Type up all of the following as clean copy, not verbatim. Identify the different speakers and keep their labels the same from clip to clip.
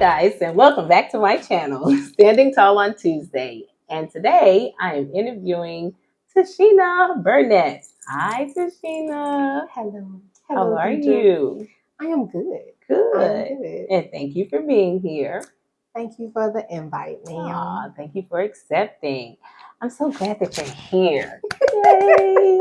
Speaker 1: guys, and welcome back to my channel, Standing Tall on Tuesday. And today I am interviewing Tichina Burnett. Hi, Tichina.
Speaker 2: Hello.
Speaker 1: How are
Speaker 2: Deidre.
Speaker 1: you?
Speaker 2: I am good.
Speaker 1: Good.
Speaker 2: I am good.
Speaker 1: And thank you for being here.
Speaker 2: Thank you for the invite, ma'am.
Speaker 1: Thank you for accepting. I'm so glad that you're here. Yay!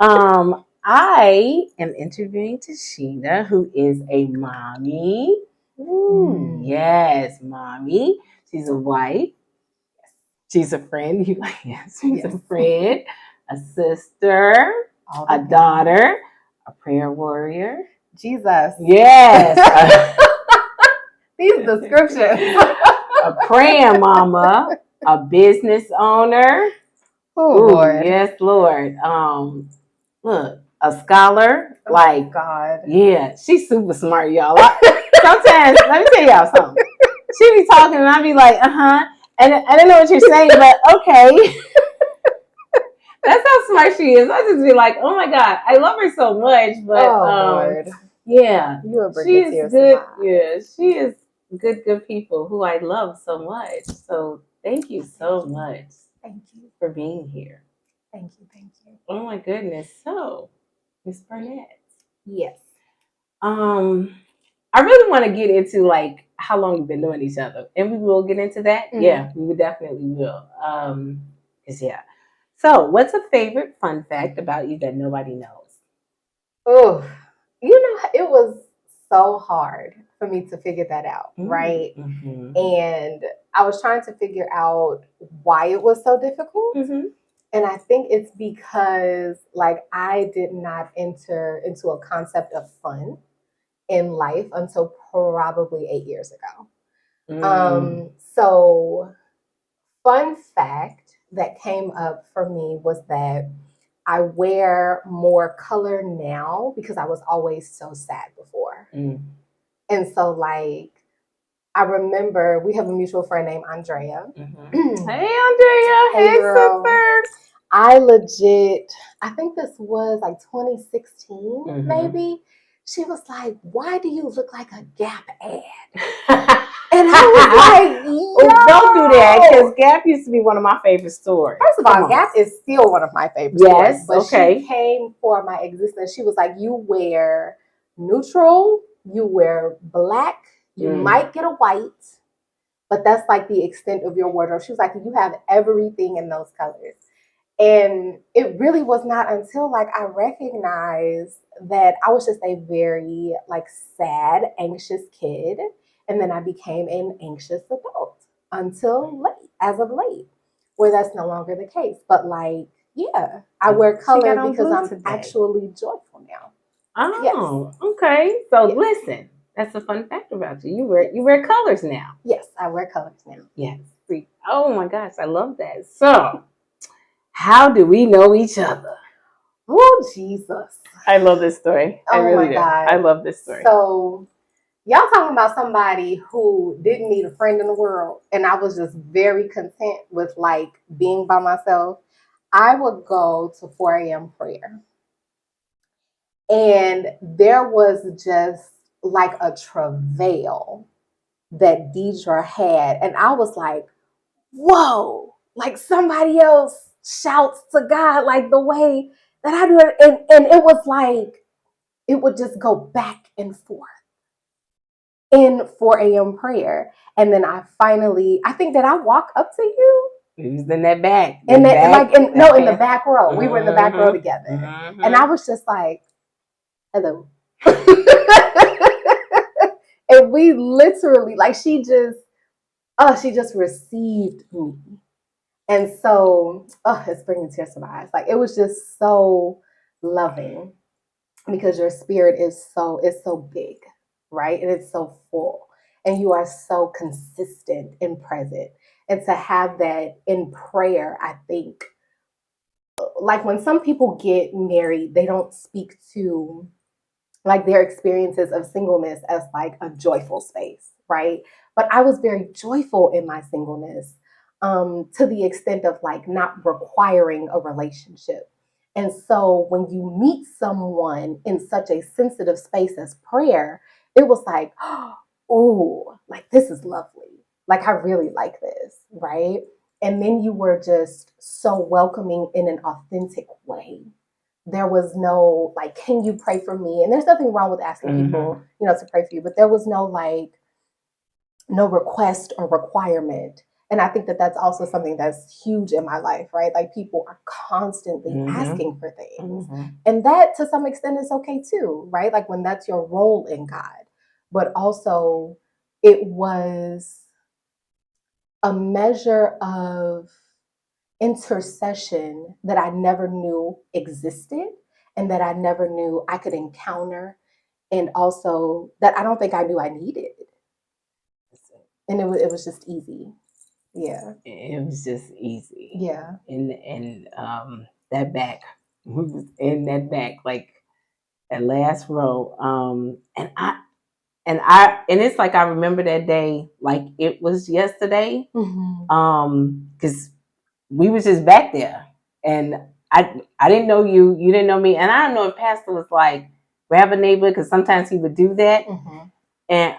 Speaker 1: I am interviewing Tichina, who is a mommy. Ooh, yes, mommy. She's a wife. She's a friend. You like, yes, she's a friend, a sister, a daughter, a prayer warrior.
Speaker 2: Jesus.
Speaker 1: Yes.
Speaker 2: These descriptions.
Speaker 1: A praying mama, a business owner.
Speaker 2: Oh,
Speaker 1: Ooh,
Speaker 2: Lord.
Speaker 1: yes, Lord. Look, a scholar. Like,
Speaker 2: God.
Speaker 1: Yeah, she's super smart, y'all. Sometimes, let me tell y'all something. She be talking and I be like, and I don't know what you're saying, but okay. That's how smart she is. I just be like, oh my God, I love her so much. But
Speaker 2: Lord.
Speaker 1: Yeah,
Speaker 2: You are
Speaker 1: she is good. Yeah, she is good people who I love so much. So thank you so much.
Speaker 2: Thank you
Speaker 1: for being here.
Speaker 2: Thank you.
Speaker 1: Oh my goodness. So, Miss Burnett.
Speaker 2: Yes.
Speaker 1: I really want to get into like how long we've been knowing each other, and we will get into that. Mm-hmm. Yeah, we definitely will. Cause yeah. So, what's a favorite fun fact about you that nobody knows?
Speaker 2: Oh, it was so hard for me to figure that out, right? Mm-hmm. And I was trying to figure out why it was so difficult. Mm-hmm. And I think it's because like I did not enter into a concept of fun in life until probably 8 years ago. So fun fact that came up for me was that I wear more color now because I was always so sad before. And so like I remember we have a mutual friend named Andrea.
Speaker 1: Mm-hmm. Hey Andrea, hey sister.
Speaker 2: I think this was like 2016, maybe. She was like, "Why do you look like a Gap ad?" And I was like, "Oh,
Speaker 1: don't do that," because Gap used to be one of my favorite stores.
Speaker 2: First of all, Gap is still one of my favorite stores. But she came for my existence. She was like, "You wear neutral, you wear black, you might get a white, but that's like the extent of your wardrobe." She was like, "You have everything in those colors." And it really was not until like I recognized that I was just a very like sad, anxious kid. And then I became an anxious adult until as of late, where that's no longer the case. But like, yeah, I wear color because I'm actually joyful now.
Speaker 1: Oh, yes. Okay. So listen, that's a fun fact about you. You wear colors now.
Speaker 2: Yes, I wear colors now.
Speaker 1: Yes. Oh my gosh, I love that. So how do we know each other?
Speaker 2: Oh, Jesus.
Speaker 1: I love this story. I really do.
Speaker 2: God.
Speaker 1: I love this story.
Speaker 2: So, y'all talking about somebody who didn't need a friend in the world, and I was just very content with like being by myself. I would go to 4 a.m. prayer. And there was just like a travail that Deidre had. And I was like, whoa, like somebody else shouts to God like the way that I do it. And it was like, it would just go back and forth in 4 a.m. prayer. And then I think that I walk up to you.
Speaker 1: It was in that back.
Speaker 2: In the back row. We were in the back row together. Mm-hmm. And I was just like, hello. And we literally, like, she just received me. And so, it's bringing tears to my eyes. Like, it was just so loving because your spirit is so big, right? And it's so full. And you are so consistent and present. And to have that in prayer, I think, like when some people get married, they don't speak to like their experiences of singleness as like a joyful space, right? But I was very joyful in my singleness, to the extent of like not requiring a relationship. And so when you meet someone in such a sensitive space as prayer, it was like, oh, like this is lovely. Like I really like this, right? And then you were just so welcoming in an authentic way. There was no like, can you pray for me? And there's nothing wrong with asking people, to pray for you, but there was no like, no request or requirement. And I think that that's also something that's huge in my life, right? Like people are constantly asking for things. And that to some extent is okay too, right? Like when that's your role in God. But also, it was a measure of intercession that I never knew existed and that I never knew I could encounter. And also that I don't think I knew I needed. And it was just easy. Yeah.
Speaker 1: It was just easy.
Speaker 2: Yeah.
Speaker 1: And that back, we was in that back, like that last row. And it's like I remember that day like it was yesterday. Because we was just back there, and I didn't know you, you didn't know me, and I don't know if Pastor was like grab a neighbor because sometimes he would do that, and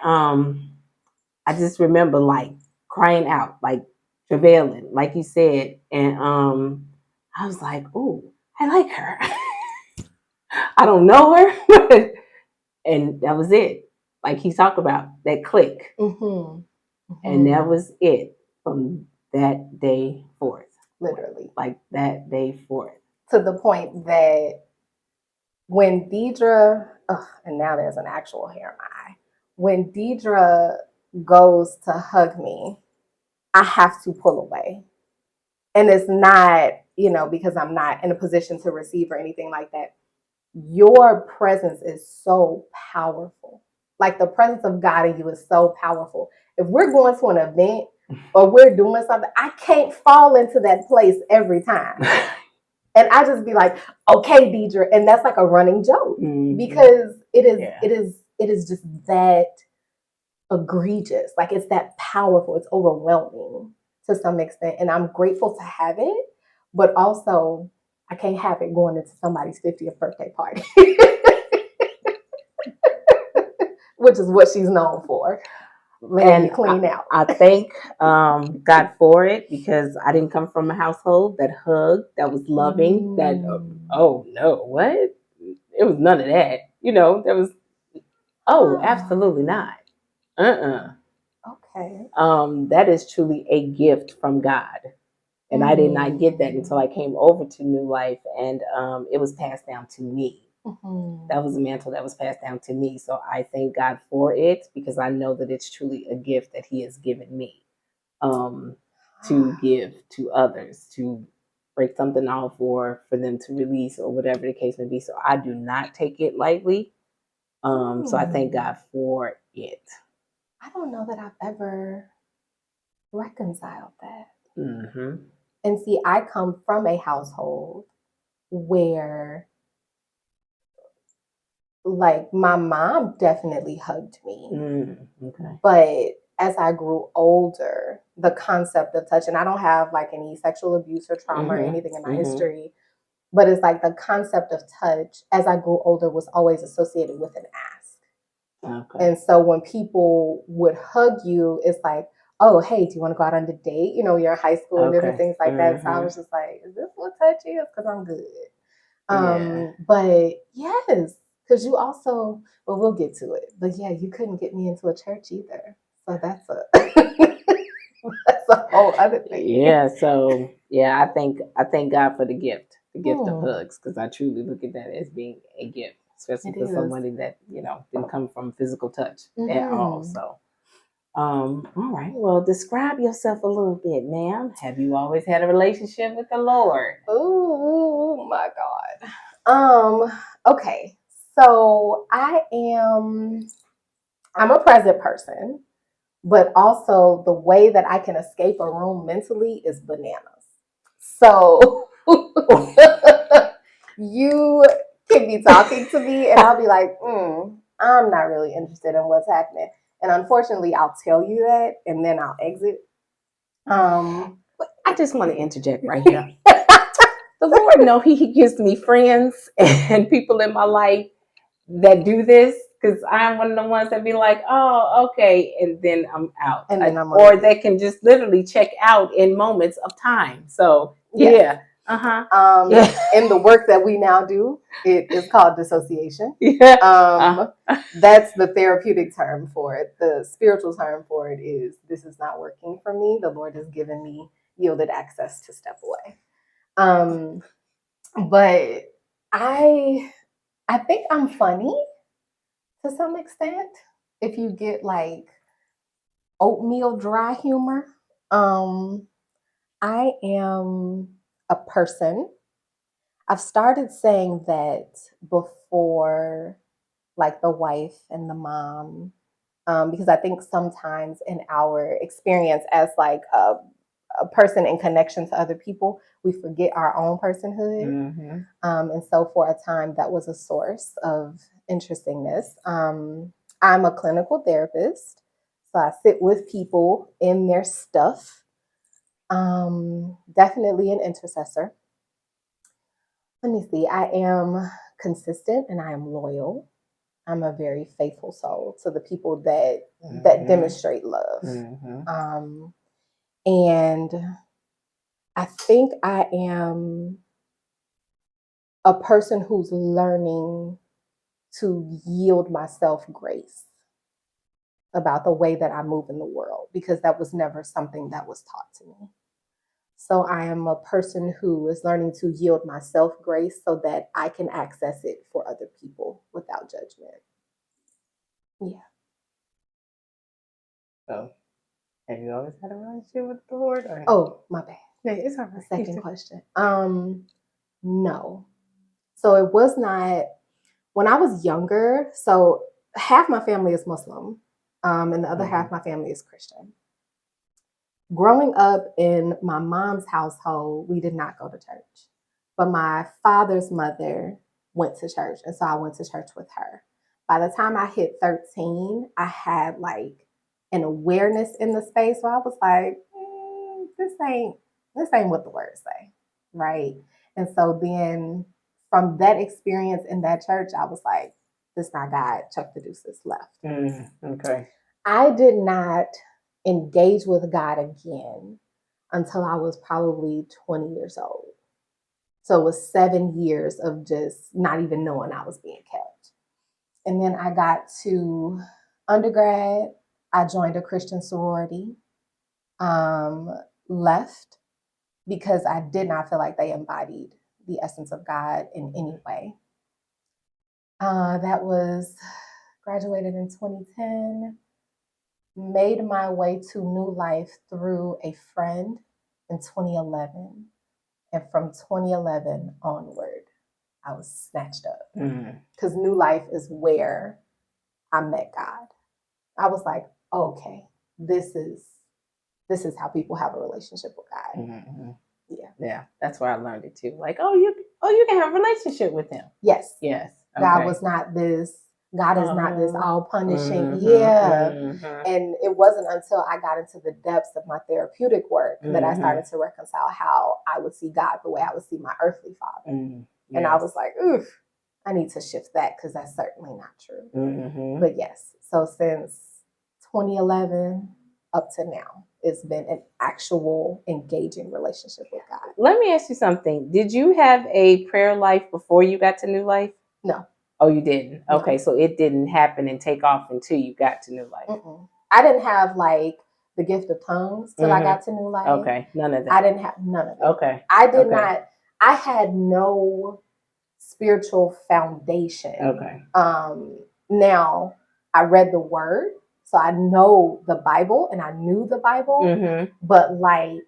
Speaker 1: I just remember like crying out, like travailing, like you said, and I was like, "Oh, I like her." I don't know her, and that was it. Like he talked about that click, and that was it from that day forth.
Speaker 2: Literally,
Speaker 1: like that day forth,
Speaker 2: to the point that when Deidre, and now there's an actual hair in my eye. When Deidre goes to hug me, I have to pull away. And it's not, because I'm not in a position to receive or anything like that. Your presence is so powerful. Like the presence of God in you is so powerful. If we're going to an event or we're doing something, I can't fall into that place every time. And I just be like, okay, Deidre. And that's like a running joke because it is just that egregious. Like it's that powerful. It's overwhelming to some extent. And I'm grateful to have it, but also I can't have it going into somebody's 50th birthday party, which is what she's known for. Laying you clean out.
Speaker 1: I thank God for it because I didn't come from a household that hugged, that was loving, that, oh no, what? It was none of that. There was, absolutely not.
Speaker 2: Okay.
Speaker 1: That is truly a gift from God. And I did not get that until I came over to New Life, and it was passed down to me. That was a mantle that was passed down to me. So I thank God for it because I know that it's truly a gift that He has given me to give to others, to break something off or for them to release or whatever the case may be. So I do not take it lightly. So I thank God for it.
Speaker 2: I don't know that I've ever reconciled that. And see, I come from a household where, like, my mom definitely hugged me. But as I grew older, the concept of touch, and I don't have like any sexual abuse or trauma or anything in my history, but it's like the concept of touch as I grew older was always associated with an ask. And so when people would hug you, it's like, oh, hey, do you want to go out on a date? You're in high school and different things like that. So I was just like, is this what touch is? Because I'm good. But yes, because you also, well, we'll get to it. But yeah, you couldn't get me into a church either. So that's a whole other thing.
Speaker 1: Yeah. So yeah, I thank God for the gift of hugs, because I truly look at that as being a gift, especially for somebody that didn't come from physical touch at all. So. All right. Well, describe yourself a little bit, ma'am. Have you always had a relationship with the Lord?
Speaker 2: Oh my God. Okay. So I'm a present person, but also the way that I can escape a room mentally is bananas. So you can be talking to me and I'll be like, I'm not really interested in what's happening. And unfortunately, I'll tell you that and then I'll exit.
Speaker 1: I just want to interject right here. The Lord knows He gives me friends and people in my life that do this, Because I'm one of the ones that be like, oh, okay, and then I'm out.
Speaker 2: And then I'm
Speaker 1: or they can just literally check out in moments of time. So
Speaker 2: yes.
Speaker 1: Yeah.
Speaker 2: In the work that we now do, it is called dissociation.
Speaker 1: Yeah.
Speaker 2: That's the therapeutic term for it. The spiritual term for it is, this is not working for me. The Lord has given me yielded access to step away. But I think I'm funny to some extent. If you get like oatmeal dry humor, I am a person. I've started saying that before, like the wife and the mom, because I think sometimes in our experience as like a person in connection to other people, we forget our own personhood.
Speaker 1: Mm-hmm.
Speaker 2: And so for a time, that was a source of interestingness. I'm a clinical therapist, so I sit with people in their stuff. Definitely an intercessor. Let me see. I am consistent and I am loyal. I'm a very faithful soul to the people that demonstrate love. And I think I am a person who's learning to yield myself grace about the way that I move in the world, because that was never something that was taught to me. So I am a person who is learning to yield myself grace so that I can access it for other people without judgment. Yeah.
Speaker 1: So, have you always had a relationship with the Lord? Or?
Speaker 2: Oh, my bad.
Speaker 1: Yeah, it's all right.
Speaker 2: Second question. No. So it was not when I was younger. So half my family is Muslim, and the other half my family is Christian. Growing up in my mom's household, we did not go to church, but my father's mother went to church, and so I went to church with her. By the time I hit 13, I had like an awareness in the space where I was like, this ain't what the words say, right? And so then from that experience in that church, I was like, this not God. Chuck the deuces, left.
Speaker 1: Okay.
Speaker 2: I did not engage with God again until I was probably 20 years old. So it was 7 years of just not even knowing I was being kept. And then I got to undergrad. I joined a Christian sorority, left because I did not feel like they embodied the essence of God in any way. That was graduated in 2010. Made my way to New Life through a friend in 2011. And from 2011 onward, I was snatched up. Because New Life is where I met God. I was like, okay, this is how people have a relationship with God.
Speaker 1: Yeah, that's where I learned it too. Like, you can have a relationship with him.
Speaker 2: Yes.
Speaker 1: Okay.
Speaker 2: God was not this. God is not this all punishing. And it wasn't until I got into the depths of my therapeutic work that I started to reconcile how I would see God the way I would see my earthly father. And I was like, oof, I need to shift that because that's certainly not true. But yes, so since 2011 up to now, it's been an actual engaging relationship with God.
Speaker 1: Let me ask you something. Did you have a prayer life before you got to New Life?
Speaker 2: No.
Speaker 1: Oh, you didn't? Okay, so it didn't happen and take off until you got to New Life.
Speaker 2: I didn't have like the gift of tongues till I got to New Life.
Speaker 1: Okay, none of that.
Speaker 2: I didn't have none of it.
Speaker 1: Okay.
Speaker 2: I did not. I had no spiritual foundation.
Speaker 1: Okay.
Speaker 2: Now I read the word, so I know the Bible and I knew the Bible, but like,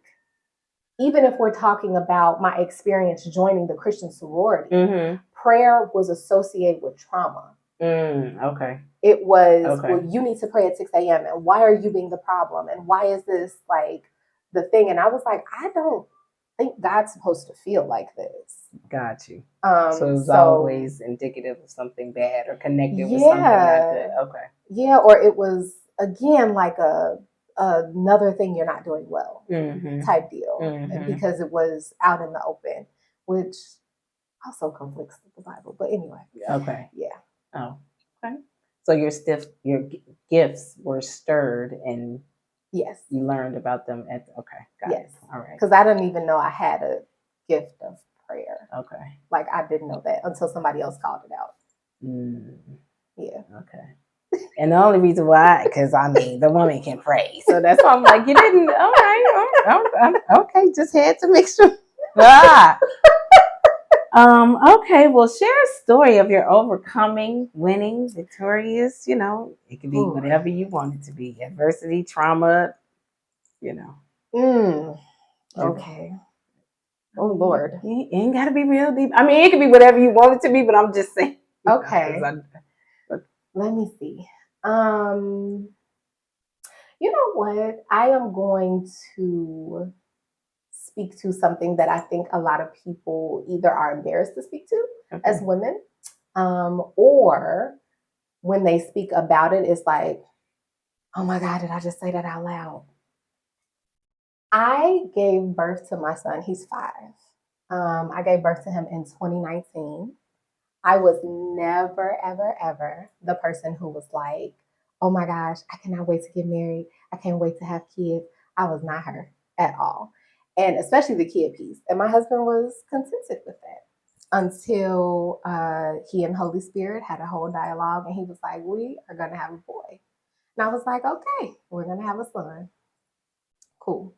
Speaker 2: even if we're talking about my experience joining the Christian sorority, prayer was associated with trauma.
Speaker 1: Okay.
Speaker 2: It was, well, you need to pray at 6 a.m. and why are you being the problem? And why is this like the thing? And I was like, I don't think God's supposed to feel like this.
Speaker 1: Got you. So it was always indicative of something bad or connected with something not good. Okay.
Speaker 2: Yeah, or it was again like another thing you're not doing well type deal, because it was out in the open, which also conflicts with the Bible. But anyway.
Speaker 1: Okay.
Speaker 2: Yeah.
Speaker 1: Oh. Okay. So your gifts were stirred, and
Speaker 2: Yes.
Speaker 1: you learned about them at okay, got
Speaker 2: yes.
Speaker 1: it. All right.
Speaker 2: Because I didn't even know I had a gift of prayer.
Speaker 1: Okay.
Speaker 2: Like I didn't know that until somebody else called it out.
Speaker 1: Mm,
Speaker 2: Yeah.
Speaker 1: okay. And the only reason why, because I mean, the woman can pray, so that's why I'm like, you didn't. All right, okay, just had to make sure. Ah. Okay, well, share a story of your overcoming, winning, victorious. You know, it can be
Speaker 2: Ooh.
Speaker 1: whatever you want it to be. Adversity, trauma, you know.
Speaker 2: Okay. Oh Lord.
Speaker 1: You ain't gotta be real deep. I mean, it can be whatever you want it to be, but I'm just saying.
Speaker 2: Okay. Let me see. You know what? I am going to speak to something that I think a lot of people either are embarrassed to speak to as women, or when they speak about it, it's like, oh my God, did I just say that out loud? I gave birth to my son. He's 5. I gave birth to him in 2019. I was never, ever, ever the person who was like, oh my gosh, I cannot wait to get married. I can't wait to have kids. I was not her at all. And especially the kid piece. And my husband was contented with that until he and Holy Spirit had a whole dialogue. And he was like, we are going to have a boy. And I was like, okay, we're going to have a son. Cool.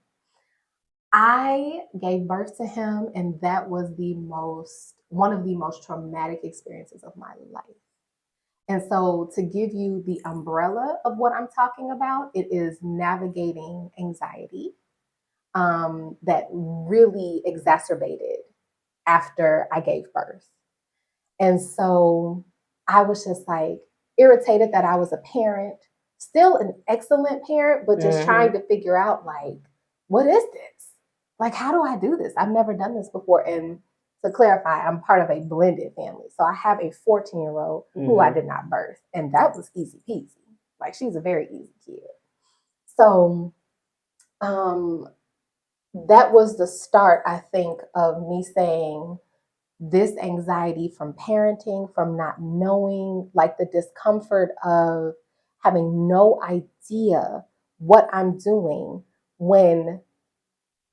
Speaker 2: I gave birth to him, and that was one of the most traumatic experiences of my life. And so, to give you the umbrella of what I'm talking about, it is navigating anxiety that really exacerbated after I gave birth. And so, I was just like irritated that I was a parent, still an excellent parent, but just trying to figure out, like, what is this? Like, how do I do this? I've never done this before. And to clarify, I'm part of a blended family. So I have a 14-year-old who I did not birth. And that was easy peasy. Like, she's a very easy kid. So that was the start, I think, of me saying this anxiety from parenting, from not knowing, like the discomfort of having no idea what I'm doing when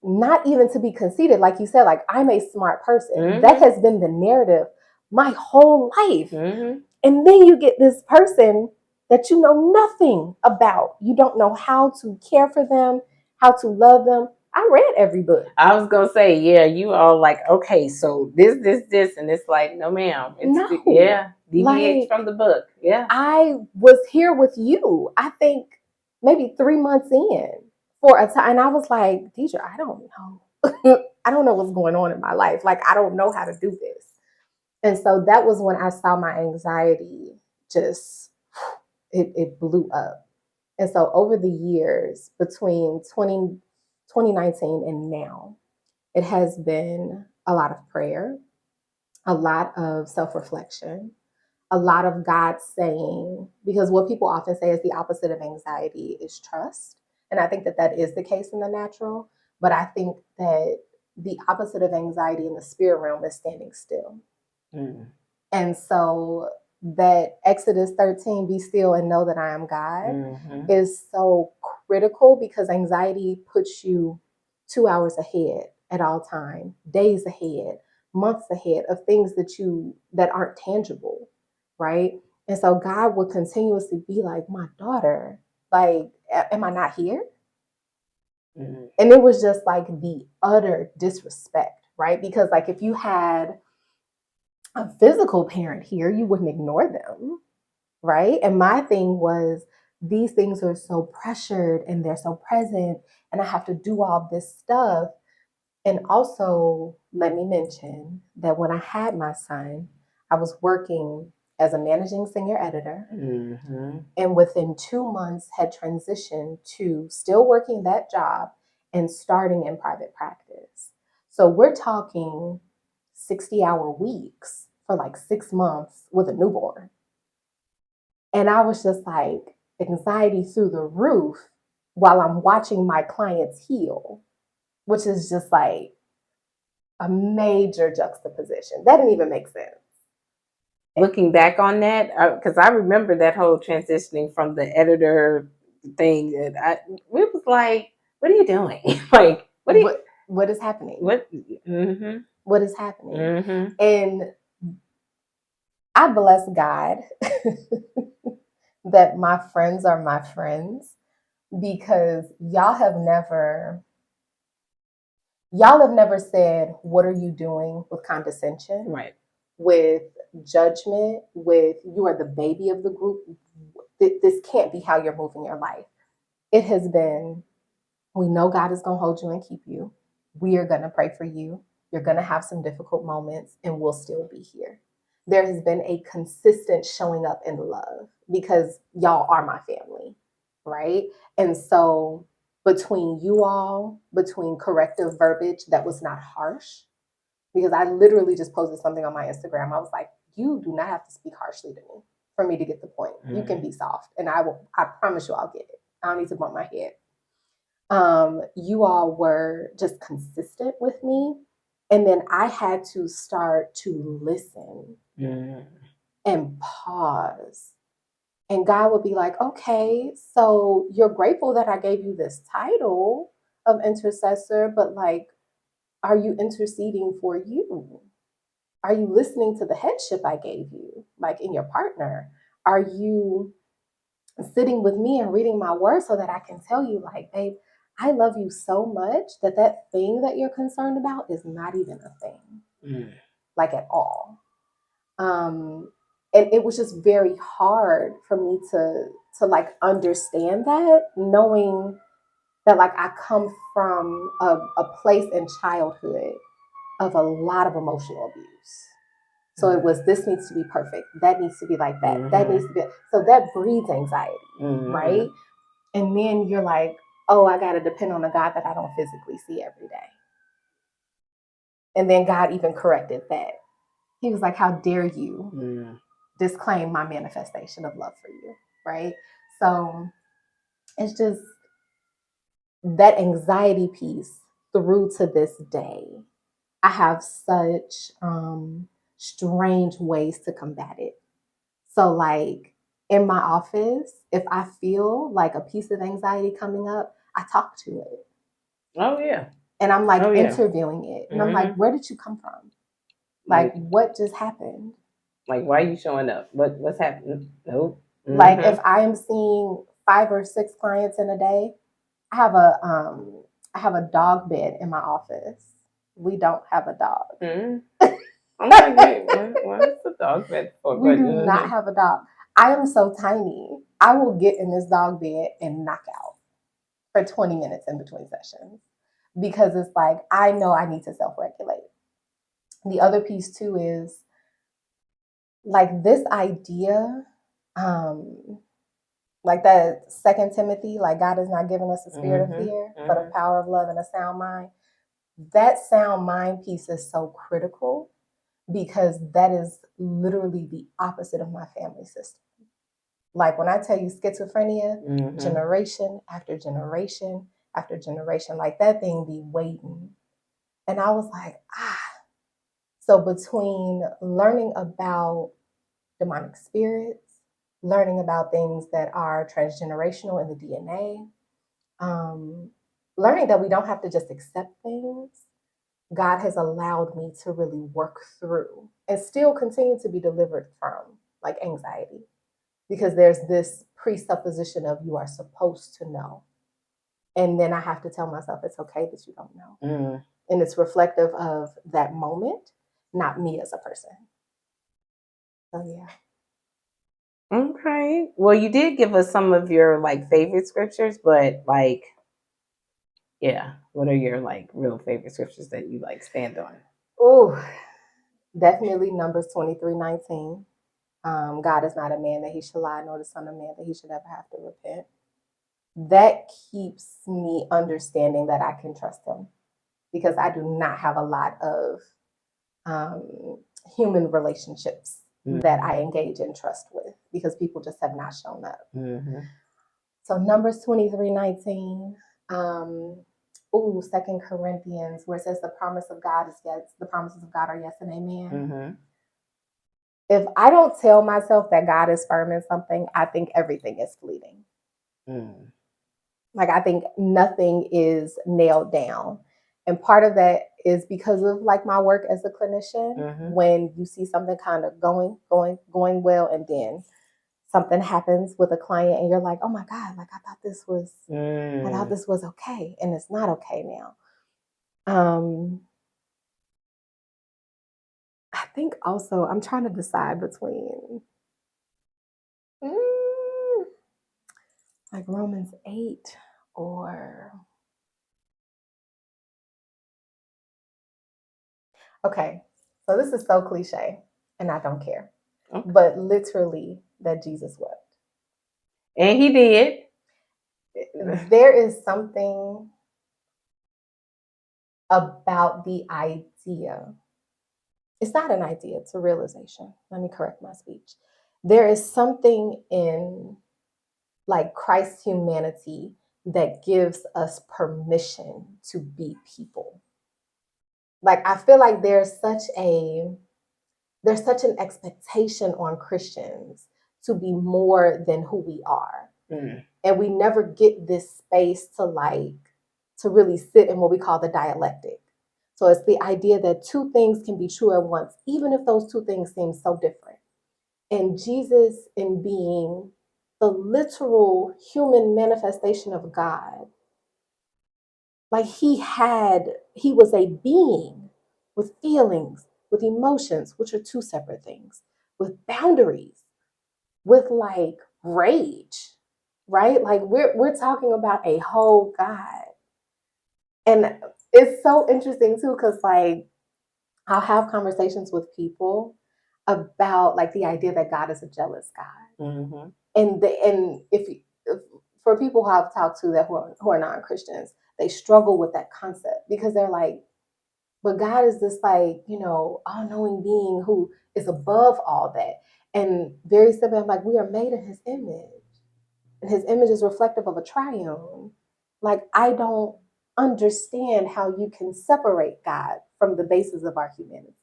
Speaker 2: not even to be conceited, like you said, like I'm a smart person. That has been the narrative my whole life. And then you get this person that you know nothing about. You don't know how to care for them, how to love them. I read every book.
Speaker 1: I was gonna say, yeah, you all like, okay, so this, and it's like, no, ma'am. It's deviates from the book. Yeah.
Speaker 2: I was here with you, I think maybe 3 months in for a time. And I was like, Deidre, I don't know. I don't know what's going on in my life. Like, I don't know how to do this. And so that was when I saw my anxiety just, it blew up. And so over the years, between 2019 and now, it has been a lot of prayer, a lot of self reflection, a lot of God saying, because what people often say is the opposite of anxiety is trust. And I think that that is the case in the natural. But I think that the opposite of anxiety in the spirit realm is standing still. And so that Exodus 13, be still and know that I am God, is so critical because anxiety puts you 2 hours ahead at all time, days ahead, months ahead of things that aren't tangible, right? And so God will continuously be like, my daughter, like, am I not here? And it was just like the utter disrespect, right? Because like if you had a physical parent here, you wouldn't ignore them, right? And my thing was, these things are so pressured and they're so present, and I have to do all this stuff. And also, let me mention that when I had my son, I was working as a managing senior editor, and within 2 months had transitioned to still working that job and starting in private practice. So we're talking 60-hour weeks for like 6 months with a newborn. And I was just like, anxiety through the roof while I'm watching my clients heal, which is just like a major juxtaposition. That didn't even make sense.
Speaker 1: looking back on that, because I remember that whole transitioning from the editor thing, and it was like, what are you doing? Like,
Speaker 2: what is happening?
Speaker 1: What? Mm-hmm.
Speaker 2: What is happening?
Speaker 1: Mm-hmm.
Speaker 2: And I bless God that my friends are my friends, because y'all have never said, what are you doing, with condescension,
Speaker 1: Right.
Speaker 2: with judgment, with you are the baby of the group. This can't be how you're moving your life. It has been, we know God is going to hold you and keep you. We are going to pray for you. You're going to have some difficult moments, and we'll still be here. There has been a consistent showing up in love, because y'all are my family, right? And so between you all, between corrective verbiage that was not harsh, because I literally just posted something on my Instagram. I was like, you do not have to speak harshly to me for me to get the point. Mm-hmm. You can be soft, and I promise you I'll get it. I don't need to bump my head. You all were just consistent with me. And then I had to start to listen and pause. And God would be like, okay, so you're grateful that I gave you this title of intercessor, but like, are you interceding for you? Are you listening to the headship I gave you, like in your partner? Are you sitting with me and reading my word so that I can tell you, like, babe, I love you so much that thing that you're concerned about is not even a thing, like at all. And it was just very hard for me to like understand that, knowing that like I come from a place in childhood of a lot of emotional abuse. So it was, this needs to be perfect. That needs to be like that. Mm-hmm. That needs to be. So that breeds anxiety, right? And then you're like, oh, I got to depend on a God that I don't physically see every day. And then God even corrected that. He was like, how dare you disclaim my manifestation of love for you, right? So it's just that anxiety piece through to this day. I have such strange ways to combat it. So like in my office, if I feel like a piece of anxiety coming up, I talk to it.
Speaker 1: Oh yeah.
Speaker 2: And I'm like interviewing it. And I'm like, where did you come from? Like what just happened?
Speaker 1: Like, why are you showing up? What's happening? Nope.
Speaker 2: Like if I am seeing 5 or 6 clients in a day, I have a dog bed in my office. We don't have a dog.
Speaker 1: I'm like, wait, what's the dog bed for?
Speaker 2: We do not have a dog. I am so tiny. I will get in this dog bed and knock out for 20 minutes in between sessions, because it's like, I know I need to self-regulate. The other piece too is like this idea, like that 2 Timothy, like God has not given us a spirit of fear, but a power of love and a sound mind. That sound mind piece is so critical, because that is literally the opposite of my family system. Like when I tell you schizophrenia, generation after generation after generation, like that thing be waiting. And I was like, So between learning about demonic spirits, learning about things that are transgenerational in the DNA, learning that we don't have to just accept things, God has allowed me to really work through and still continue to be delivered from like anxiety, because there's this presupposition of you are supposed to know. And then I have to tell myself it's okay that you don't know. And it's reflective of that moment, not me as a person. So yeah.
Speaker 1: Okay. Well, you did give us some of your like favorite scriptures, but like, yeah, what are your like real favorite scriptures that you like stand on?
Speaker 2: Oh, definitely Numbers 23:19. God is not a man that he should lie, nor the son of man that he should ever have to repent. That keeps me understanding that I can trust him, because I do not have a lot of human relationships that I engage in trust with, because people just have not shown up. So Numbers 23:19. 2 Corinthians, where it says the promise of God is yes, the promises of God are yes and amen. If I don't tell myself that God is firm in something, I think everything is fleeting. Like, I think nothing is nailed down. And part of that is because of like my work as a clinician. When you see something kind of going well, and then something happens with a client and you're like, oh my God, like I thought this was okay, and it's not okay now. I think also I'm trying to decide between like Romans 8 or okay. So this is so cliche and I don't care. Okay. But literally that Jesus wept.
Speaker 1: And he did.
Speaker 2: There is something about the idea. It's not an idea, it's a realization. Let me correct my speech. There is something in like Christ's humanity that gives us permission to be people. Like I feel like there's such an expectation on Christians to be more than who we are. And we never get this space to really sit in what we call the dialectic. So it's the idea that two things can be true at once, even if those two things seem so different. And Jesus, in being the literal human manifestation of God, like he was a being with feelings, with emotions, which are two separate things, with boundaries, with like rage, right? Like we're talking about a whole God. And it's so interesting too, because like I'll have conversations with people about like the idea that God is a jealous God. And if for people who I've talked to that who are non-Christians, they struggle with that concept because they're like, but God is this like, all-knowing being who is above all that. And very simply, I'm like, we are made in his image. And his image is reflective of a triune. Like, I don't understand how you can separate God from the basis of our humanity.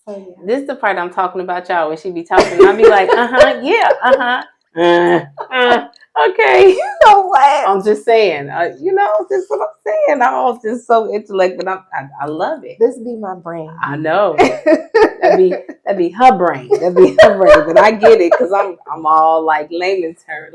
Speaker 2: So, yeah.
Speaker 1: This is the part I'm talking about, y'all. When she be talking, I'll be like, yeah, okay.
Speaker 2: You know what?
Speaker 1: I'm just saying, this is what I'm saying. I'm just so intellect, but I love it.
Speaker 2: This be my brain.
Speaker 1: I know. that'd be her brain. But I get it because I'm all like layman's terms,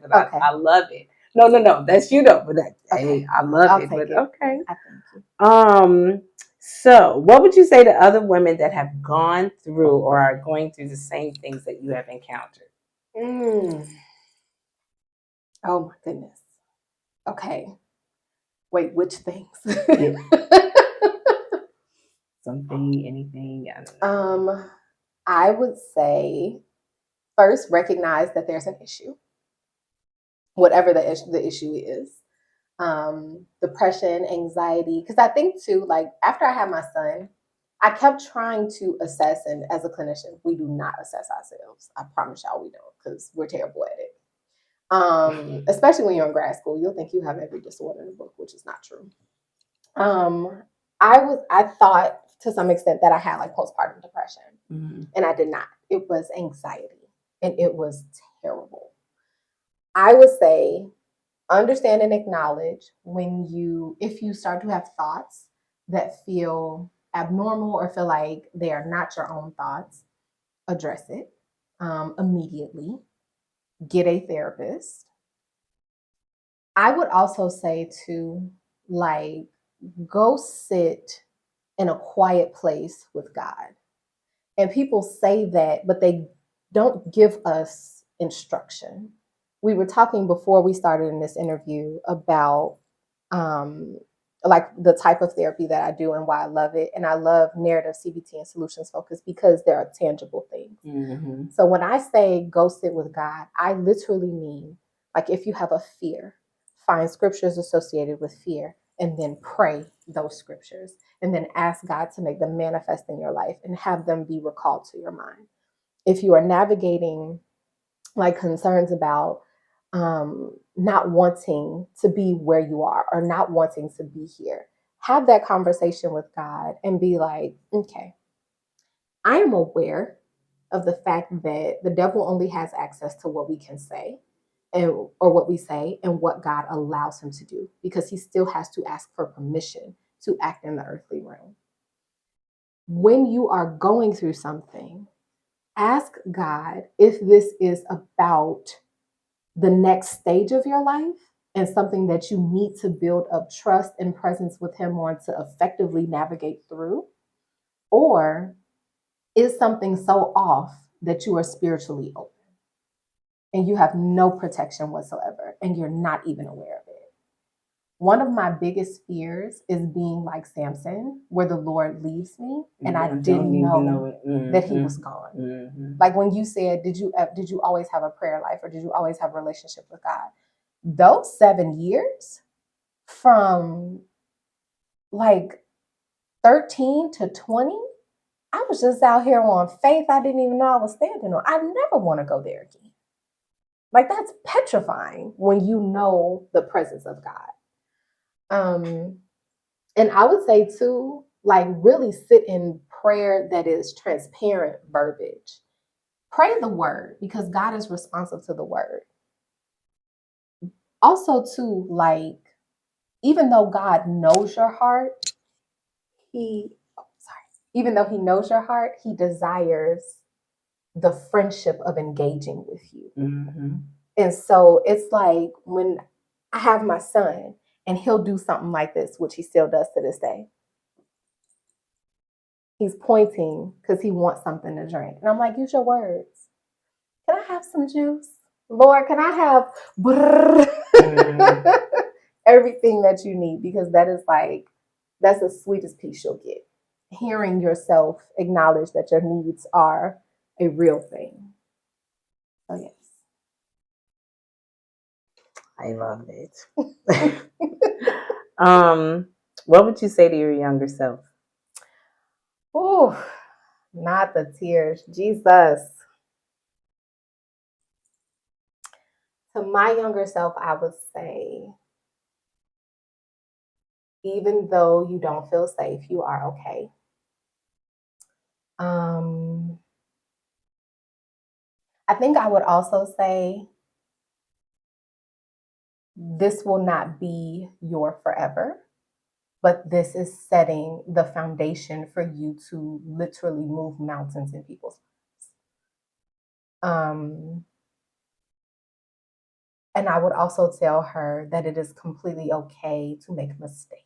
Speaker 1: but okay. I love it. No, that's you though. But hey, I love it. But okay.
Speaker 2: I thank you.
Speaker 1: So what would you say to other women that have gone through or are going through the same things that you have encountered?
Speaker 2: Oh my goodness. Okay. Wait, which things?
Speaker 1: Something, anything. I don't know.
Speaker 2: I would say first recognize that there's an issue, whatever the issue is. Depression, anxiety, because I think too, like after I had my son, I kept trying to assess, and as a clinician, we do not assess ourselves. I promise y'all we don't, because we're terrible at it. Especially when you're in grad school, you'll think you have every disorder in the book, which is not true. I thought to some extent that I had like postpartum depression, and I did not. It was anxiety, and it was terrible. I would say understand and acknowledge if you start to have thoughts that feel abnormal or feel like they are not your own thoughts. Address it immediately. Get a therapist. I would also say to like go sit in a quiet place with God. And people say that, but they don't give us instruction. We were talking before we started in this interview about like the type of therapy that I do and why I love it. And I love narrative CBT and solutions focus because there are tangible things. So when I say go sit with God, I literally mean like if you have a fear, find scriptures associated with fear and then pray those scriptures and then ask God to make them manifest in your life and have them be recalled to your mind. If you are navigating like concerns about not wanting to be where you are or not wanting to be here, have that conversation with God and be like, okay, I am aware of the fact that the devil only has access to what we can say and or what we say and what God allows him to do because he still has to ask for permission to act in the earthly realm. When you are going through something, ask God if this is about the next stage of your life and something that you need to build up trust and presence with him on to effectively navigate through, or is something so off that you are spiritually open and you have no protection whatsoever and you're not even aware of it. One of my biggest fears is being like Samson, where the Lord leaves me and I didn't know that he was gone. Like when you said, did you always have a prayer life or did you always have a relationship with God? Those 7 years from like 13 to 20, I was just out here on faith I didn't even know I was standing on. I never want to go there again. Like that's petrifying when you know the presence of God. And I would say too, like really sit in prayer that is transparent verbiage. Pray the word because God is responsive to the word. Also, too, like even though God knows your heart, he even though he knows your heart, he desires the friendship of engaging with you. And so it's like when I have my son and he'll do something like this, which he still does to this day. He's pointing because he wants something to drink. And I'm like, use your words. Can I have some juice? Lord, can I have everything that you need? Because that is like, that's the sweetest piece you'll get. Hearing yourself acknowledge that your needs are a real thing. So, yes.
Speaker 1: I love it. What would you say to your younger self?
Speaker 2: Oh, not the tears. Jesus. To my younger self, I would say, even though you don't feel safe, you are okay. I think I would also say this will not be your forever, but this is setting the foundation for you to literally move mountains in people's lives. And I would also tell her that it is completely okay to make mistakes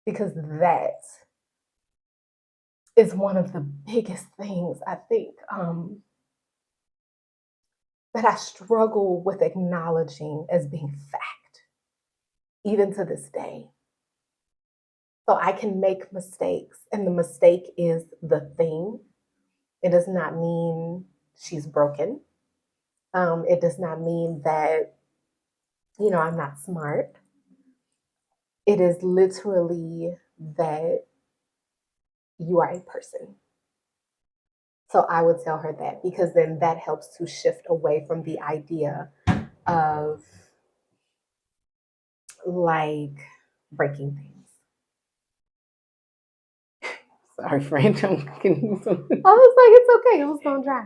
Speaker 2: because that is one of the biggest things I think that I struggle with acknowledging as being fact, even to this day. So I can make mistakes, and the mistake is the thing. It does not mean she's broken. It does not mean that, I'm not smart. It is literally that you are a person. So I would tell her that because then that helps to shift away from the idea of like breaking things.
Speaker 1: Sorry, friend.
Speaker 2: I was like, it's okay. It was going to dry.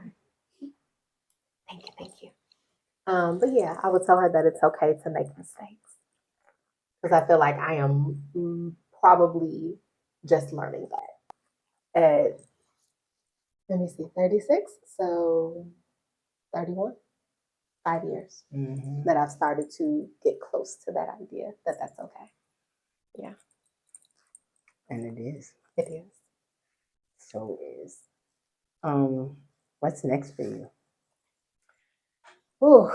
Speaker 2: Thank you. But yeah, I would tell her that it's okay to make mistakes because I feel like I am probably just learning that at, let me see, 36, so 31, 5 years that I've started to get close to that idea that that's okay. Yeah.
Speaker 1: And it is.
Speaker 2: It is.
Speaker 1: So is. What's next for you?
Speaker 2: Ooh,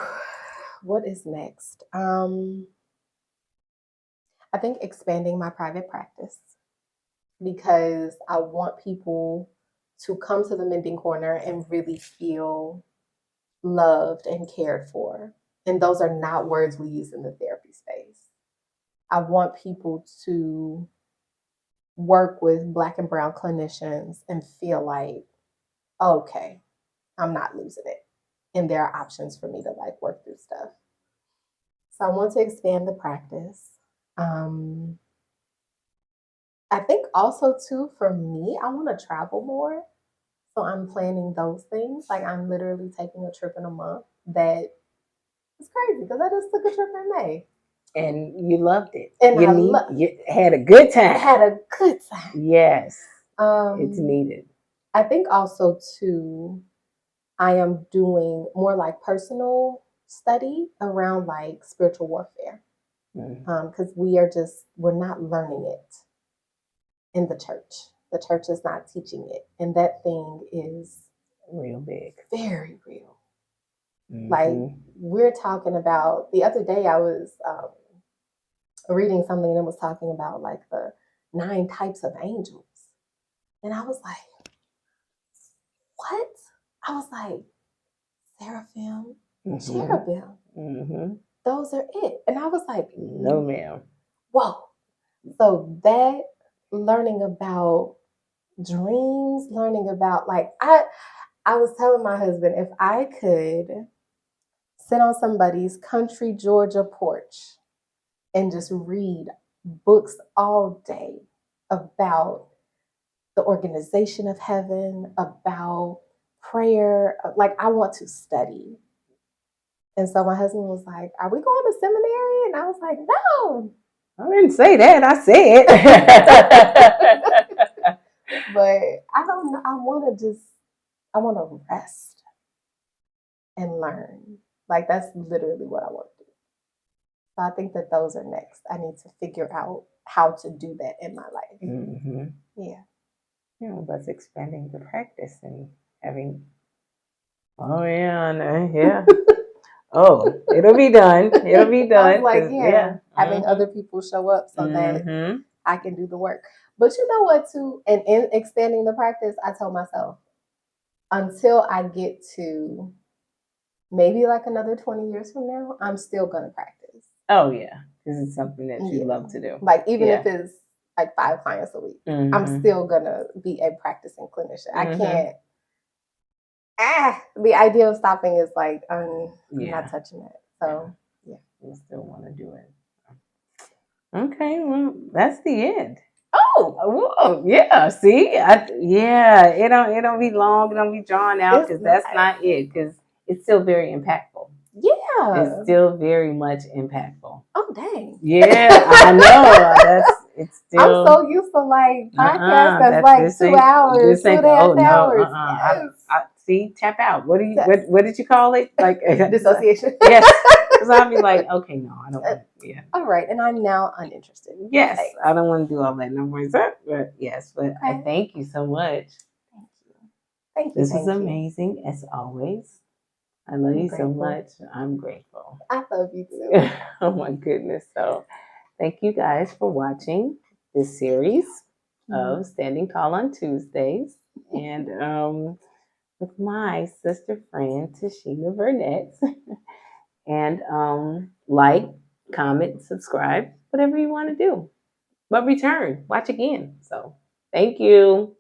Speaker 2: what is next? I think expanding my private practice because I want people to come to the Mending Corner and really feel loved and cared for. And those are not words we use in the therapy space. I want people to work with Black and Brown clinicians and feel like, okay, I'm not losing it. And there are options for me to like work through stuff. So I want to expand the practice. I think also too for me, I want to travel more. So I'm planning those things. Like I'm literally taking a trip in a month that is crazy because I just took a trip in May.
Speaker 1: And you loved it.
Speaker 2: And
Speaker 1: You had a good time.
Speaker 2: Had a good time.
Speaker 1: Yes. It's needed.
Speaker 2: I think also too, I am doing more like personal study around like spiritual warfare. Because we're not learning it in the church. The church is not teaching it. And that thing is
Speaker 1: real big.
Speaker 2: Very real. Like we're talking about the other day I was reading something that was talking about like the 9 types of angels. And I was like, what? I was like, seraphim, cherubim. Those are it. And I was like,
Speaker 1: no, ma'am.
Speaker 2: Whoa. So that learning about dreams, learning about like I was telling my husband if I could sit on somebody's country Georgia porch and just read books all day about the organization of heaven, about prayer, like I want to study. And so my husband was like, "Are we going to seminary?" And I was like, "No."
Speaker 1: I didn't say that. I said.
Speaker 2: But I don't know. I want to rest and learn. Like that's literally what I want to do. So I think that those are next. I need to figure out how to do that in my life. Yeah.
Speaker 1: That's expanding the practice and having. Oh yeah. Oh, it'll be done. It'll be done.
Speaker 2: I was like, having other people show up so that I can do the work. But you know what, too? And in expanding the practice, I told myself, until I get to maybe like another 20 years from now, I'm still going to practice.
Speaker 1: Oh, yeah. This is something that you love to do.
Speaker 2: Like, even if it's like 5 clients a week, I'm still going to be a practicing clinician. I can't. The idea of stopping is like, I'm not touching it. So, yeah.
Speaker 1: You still want to do it. Okay, well, that's the end.
Speaker 2: Oh,
Speaker 1: yeah. See, it don't be long. It don't be drawn out because that's not it. Because it's still very impactful.
Speaker 2: Yeah,
Speaker 1: it's still very much impactful.
Speaker 2: Oh dang!
Speaker 1: Yeah, I know. It's still.
Speaker 2: I'm so used to like podcasts that's like 2 hours, 2.5 hours.
Speaker 1: I see. Tap out. What did you call it? Like
Speaker 2: dissociation.
Speaker 1: Yes. Because I'll be like, okay, no, I don't want to. Yeah.
Speaker 2: All right. And I'm now uninterested.
Speaker 1: Yes. Thanks. I don't want to do all that no more. But yes. But I thank you so much.
Speaker 2: Thank you.
Speaker 1: This was amazing as always. I love you so much. I'm grateful.
Speaker 2: I love you too.
Speaker 1: Oh my goodness. So thank you guys for watching this series of Standing Tall on Tuesdays. And with my sister friend Tichina Burnett. And like, comment, subscribe, whatever you want to do. But return, watch again. So thank you.